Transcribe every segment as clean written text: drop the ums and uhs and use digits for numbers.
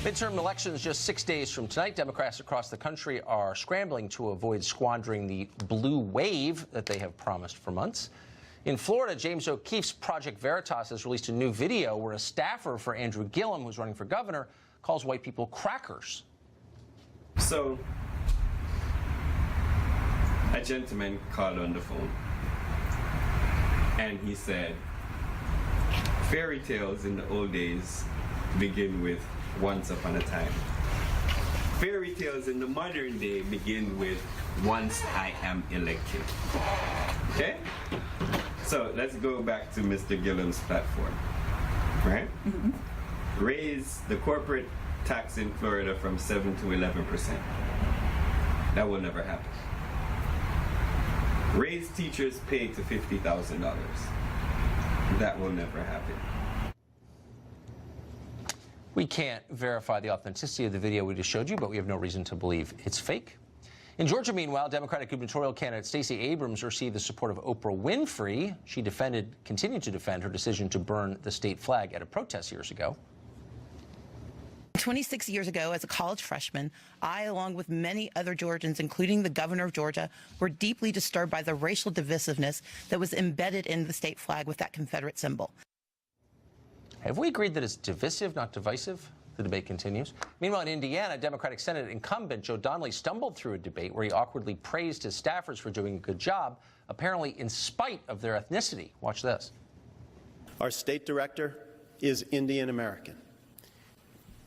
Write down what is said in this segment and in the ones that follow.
Midterm elections just 6 days from tonight. Democrats across the country are scrambling to avoid squandering the blue wave that they have promised for months. In Florida, James O'Keefe's Project Veritas has released a new video where a staffer for Andrew Gillum, who's running for governor, calls white people crackers. So, a gentleman called on the phone, and he said, fairy tales in the old days begin with once upon a time. Fairy tales in the modern day begin with once I am elected. Okay? So let's go back to Mr. Gillum's platform, right? Mm-hmm. Raise the corporate tax in Florida from 7 to 11%. That will never happen. Raise teachers' pay to $50,000. That will never happen. We can't verify the authenticity of the video we just showed you, but we have no reason to believe it's fake. In Georgia, meanwhile, Democratic gubernatorial candidate Stacey Abrams received the support of Oprah Winfrey. She continued to defend her decision to burn the state flag at a protest years ago. 26 years ago, as a college freshman, I, along with many other Georgians, including the governor of Georgia, were deeply disturbed by the racial divisiveness that was embedded in the state flag with that Confederate symbol. Have we agreed that it's divisive, not divisive? The debate continues. Meanwhile, in Indiana, Democratic Senate incumbent Joe Donnelly stumbled through a debate where he awkwardly praised his staffers for doing a good job, apparently in spite of their ethnicity. Watch this. Our state director is Indian American,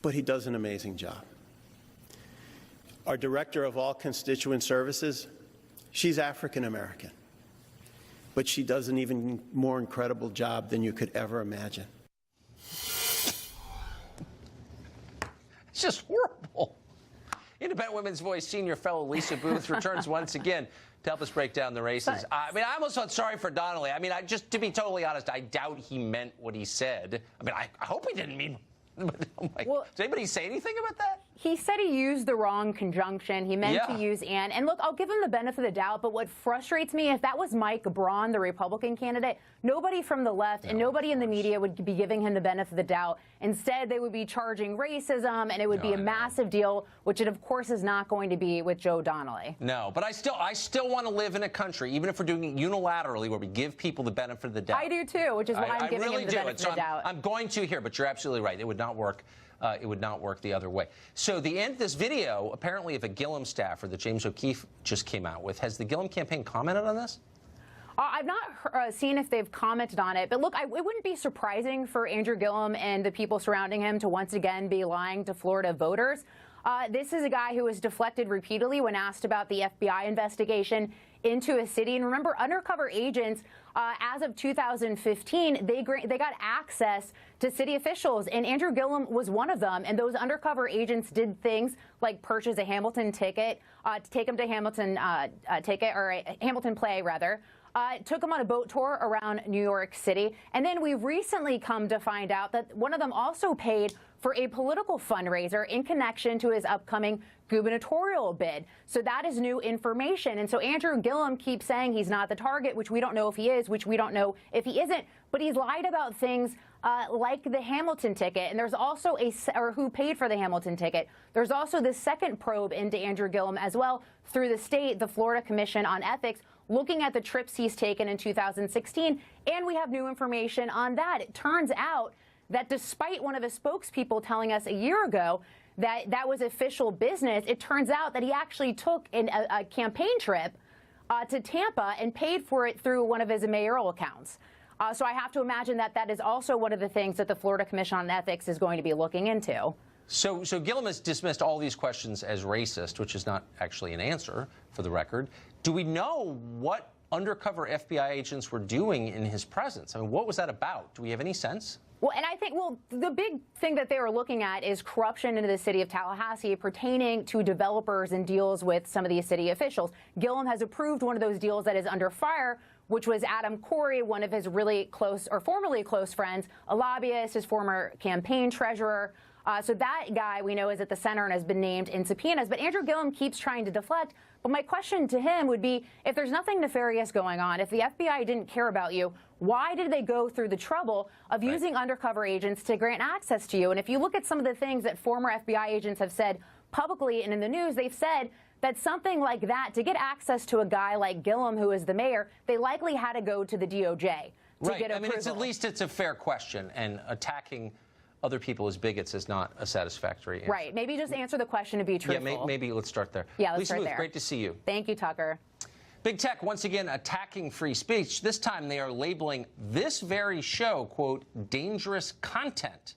but he does an amazing job. Our director of all constituent services, she's African American, but she does an even more incredible job than you could ever imagine. It's just horrible. Independent Women's Voice senior fellow Lisa Booth returns once again to help us break down the races. I mean, I almost felt sorry for Donnelly. I mean, just to be totally honest, I doubt he meant what he said. I mean, I hope he didn't mean. Well, did anybody say anything about that? He said he used the wrong conjunction. He meant to use and. And look, I'll give him the benefit of the doubt, but what frustrates me, if that was Mike Braun, the Republican candidate, nobody from the left and nobody in the media would be giving him the benefit of the doubt. Instead, they would be charging racism, and it would be a massive deal, which it, of course, is not going to be with Joe Donnelly. No, but I still want to live in a country, even if we're doing it unilaterally, where we give people the benefit of the doubt. I do, too, which is why I'm giving him the benefit of the doubt. I'm going to here, but you're absolutely right. It would not work. It would not work the other way. So the end of this video, apparently, of a Gillum staffer that James O'Keefe just came out with. Has the Gillum campaign commented on this? I've not seen if they've commented on it. But look, it wouldn't be surprising for Andrew Gillum and the people surrounding him to once again be lying to Florida voters. This is a guy who was deflected repeatedly when asked about the FBI investigation into a city. And remember, undercover agents, as of 2015, they got access to city officials, and Andrew Gillum was one of them. And those undercover agents did things like purchase a Hamilton ticket to take him to Hamilton a Hamilton play, rather. Took him on a boat tour around New York City. And then we recently come to find out that one of them also paid for a political fundraiser in connection to his upcoming gubernatorial bid. So that is new information. And so Andrew Gillum keeps saying he's not the target, which we don't know if he is, which we don't know if he isn't. But he's lied about things like the Hamilton ticket. And there's also or who paid for the Hamilton ticket. There's also the second probe into Andrew Gillum as well through the Florida Commission on Ethics, looking at the trips he's taken in 2016. And we have new information on that. It turns out that despite one of his spokespeople telling us a year ago that that was official business, it turns out that he actually took a campaign trip to Tampa and paid for it through one of his mayoral accounts. So I have to imagine that that is also one of the things that the Florida Commission on Ethics is going to be looking into. So Gillum has dismissed all these questions as racist, which is not actually an answer, for the record. Do we know what undercover FBI agents were doing in his presence? I mean, what was that about? Do we have any sense? Well, and I think, the big thing that they were looking at is corruption in the city of Tallahassee pertaining to developers and deals with some of these city officials. Gillum has approved one of those deals that is under fire, which was Adam Corey, one of his really close or formerly close friends, a lobbyist, his former campaign treasurer. So that guy we know is at the center and has been named in subpoenas. But Andrew Gillum keeps trying to deflect. But my question to him would be, if there's nothing nefarious going on, if the FBI didn't care about you, why did they go through the trouble of using undercover agents to grant access to you? And if you look at some of the things that former FBI agents have said publicly and in the news, they've said that something like that, to get access to a guy like Gillum, who is the mayor, they likely had to go to the DOJ to get approval. I mean, at least it's a fair question, and attacking other people as bigots is not a satisfactory answer. Right. Maybe just answer the question to be truthful. Yeah, maybe let's start there. Yeah, let's Lisa start Booth, there. great to see you. Thank you, Tucker. Big Tech once again attacking free speech. This time they are labeling this very show, quote, dangerous content.